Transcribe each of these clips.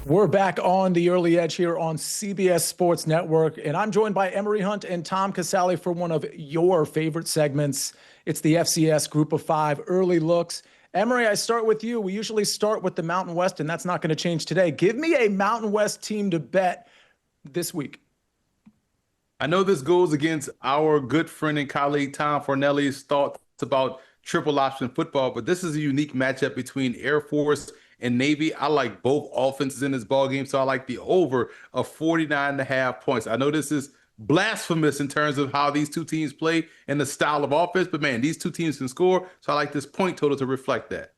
We're back on the early edge here on CBS Sports Network, and I'm joined by Emory Hunt and Tom Casale for one of your favorite segments. It's the FCS Group of Five early looks. Emory, I start with you. We usually start with the Mountain West, and that's not going to change today. Give me a Mountain West team to bet this week. I know this goes against our good friend and colleague Tom Fornelli's thoughts about triple option football, but this is a unique matchup between Air Force and Navy. I like both offenses in this ball game, so I like the over of 49.5 points. I know this is blasphemous in terms of how these two teams play and the style of offense, but man, these two teams can score, so I like this point total to reflect that.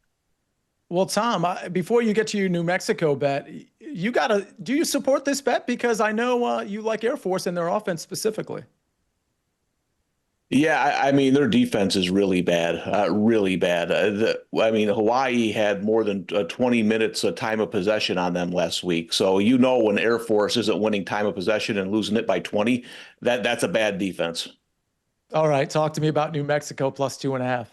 Well, Tom, before you get to your New Mexico bet, do you support this bet? Because I know you like Air Force and their offense specifically. Yeah, I mean their defense is really bad, really bad. Hawaii had more than 20 minutes of time of possession on them last week. So when Air Force isn't winning time of possession and losing it by 20, that's a bad defense. All right, talk to me about New Mexico plus 2.5.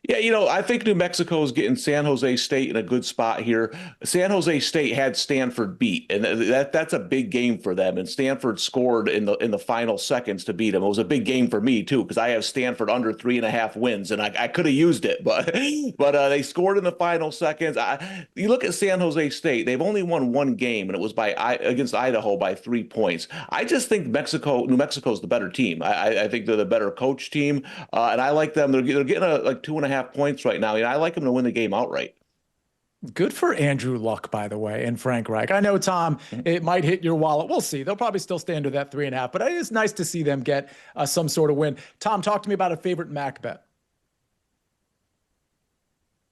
Yeah, I think New Mexico is getting San Jose State in a good spot here. San Jose State had Stanford beat, and that's a big game for them. And Stanford scored in the final seconds to beat them. It was a big game for me too, because I have Stanford under 3.5 wins, and I could have used it, but they scored in the final seconds. You look at San Jose State; they've only won one game, and it was against Idaho by 3 points. I just think New Mexico's the better team. I think they're the better coach team, and I like them. They're getting like 2.5 points right now. I like them to win the game outright. Good for Andrew Luck, by the way, and Frank Reich. I know, Tom, it might hit your wallet. We'll see. They'll probably still stay under that 3.5, but it is nice to see them get some sort of win. Tom, talk to me about a favorite MAC bet.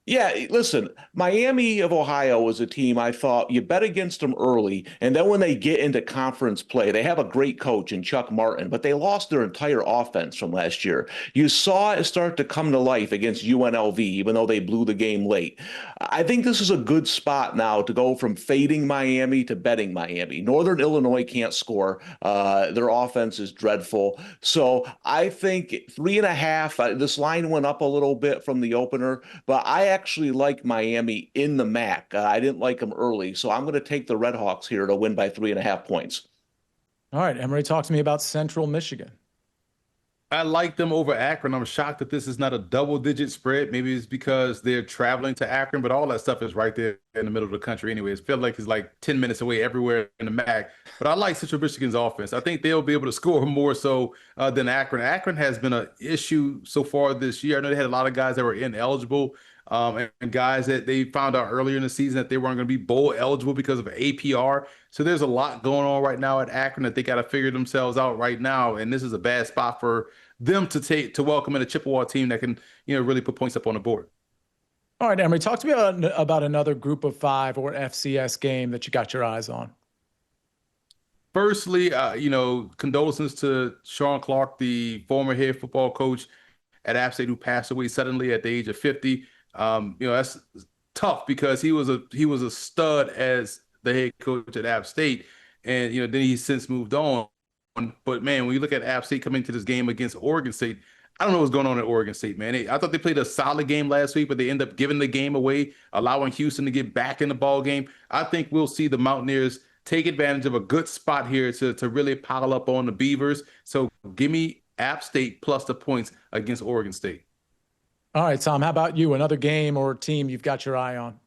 Yeah, listen, Miami of Ohio is a team I thought you bet against them early, and then when they get into conference play, they have a great coach in Chuck Martin, but they lost their entire offense from last year. You saw it start to come to life against UNLV, even though they blew the game late. I think this is a good spot now to go from fading Miami to betting Miami. Northern Illinois can't score. Their offense is dreadful. So I think 3.5, this line went up a little bit from the opener, but I actually like Miami in the MAC. I didn't like them early, so I'm going to take the Redhawks here to win by 3.5 points. All right, Emory, talk to me about Central Michigan. I like them over Akron. I'm shocked that this is not a double-digit spread. Maybe it's because they're traveling to Akron, but all that stuff is right there in the middle of the country anyway. It feels like it's like 10 minutes away everywhere in the MAC. But I like Central Michigan's offense. I think they'll be able to score more so than Akron. Akron has been an issue so far this year. I know they had a lot of guys that were ineligible and guys that they found out earlier in the season that they weren't going to be bowl eligible because of APR. So there's a lot going on right now at Akron that they got to figure themselves out right now. And this is a bad spot for them to welcome in a Chippewa team that can, really put points up on the board. All right, Emory, talk to me about another Group of Five or FCS game that you got your eyes on. Firstly, condolences to Sean Clark, the former head football coach at App State, who passed away suddenly at the age of 50. That's tough because he was a stud as the head coach at App State, and then he's since moved on. But man, when you look at App State coming to this game against Oregon State, I don't know what's going on at Oregon State, man. I thought they played a solid game last week, but they end up giving the game away, allowing Houston to get back in the ball game. I think we'll see the Mountaineers take advantage of a good spot here to really pile up on the Beavers. So give me App State plus the points against Oregon State. All right, Tom, how about you? Another game or team you've got your eye on?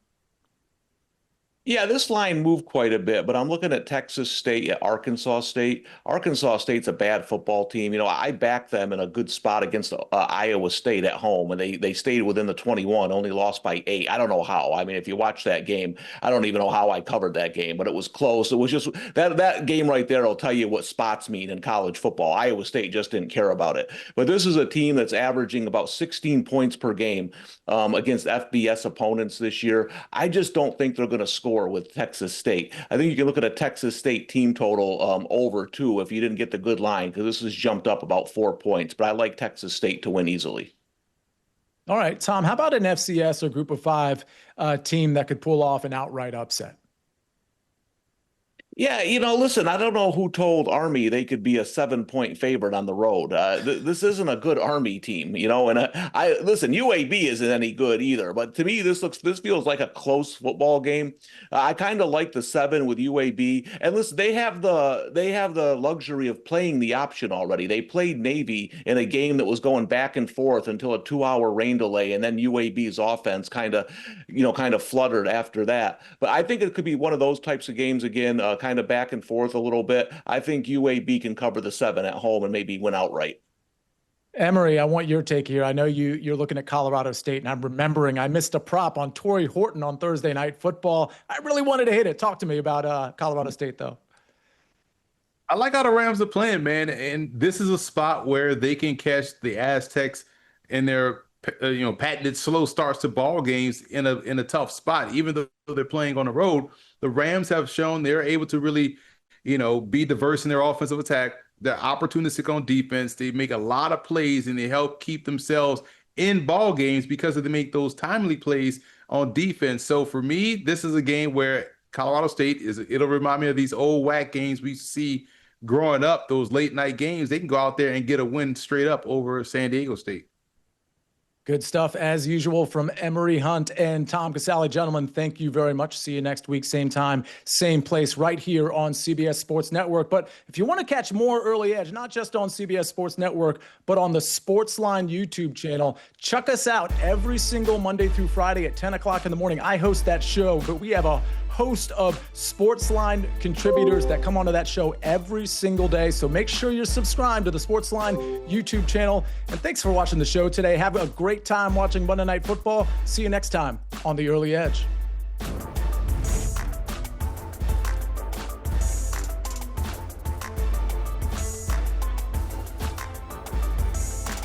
Yeah, this line moved quite a bit, but I'm looking at Texas State, at Arkansas State. Arkansas State's a bad football team. I backed them in a good spot against Iowa State at home, and they stayed within the 21, only lost by 8. I don't know how. I mean, if you watch that game, I don't even know how I covered that game, but it was close. It was just that game right there will tell you what spots mean in college football. Iowa State just didn't care about it. But this is a team that's averaging about 16 points per game against FBS opponents this year. I just don't think they're going to score with Texas State. I think you can look at a Texas State team total over 2 if you didn't get the good line, because this has jumped up about 4 points. But I like Texas State to win easily. All right, Tom, how about an FCS or Group of Five team that could pull off an outright upset? Yeah, listen, I don't know who told Army they could be a 7-point favorite on the road. This isn't a good Army team, and I listen, UAB isn't any good either. But to me, this feels like a close football game. I kind of like the 7 with UAB, and listen, they have the luxury of playing the option already. They played Navy in a game that was going back and forth until a 2-hour rain delay, and then UAB's offense kind of fluttered after that. But I think it could be one of those types of games again. Kind of back and forth a little bit. I think UAB can cover the 7 at home and maybe win outright. Emory, I want your take here. I know you're looking at Colorado State, and I'm remembering I missed a prop on Torrey Horton on Thursday Night Football. I really wanted to hit it. Talk to me about Colorado State, though. I like how the Rams are playing, man, and this is a spot where they can catch the Aztecs in their patented slow starts to ball games in a tough spot. Even though they're playing on the road, the Rams have shown they're able to really, be diverse in their offensive attack. They're opportunistic on defense. They make a lot of plays and they help keep themselves in ball games because they make those timely plays on defense. So for me, this is a game where Colorado State it'll remind me of these old WAC games we see growing up, those late night games. They can go out there and get a win straight up over San Diego State. Good stuff as usual from Emory Hunt and Tom Casale. Gentlemen, thank you very much. See you next week, same time, same place, right here on CBS Sports Network. But if you want to catch more Early Edge, not just on CBS Sports Network, but on the SportsLine YouTube channel, check us out every single Monday through Friday at 10 o'clock in the morning. I host that show, but we have a host of SportsLine contributors that come onto that show every single day. So make sure you're subscribed to the SportsLine YouTube channel. And thanks for watching the show today. Have a great time watching Monday Night Football. See you next time on The Early Edge.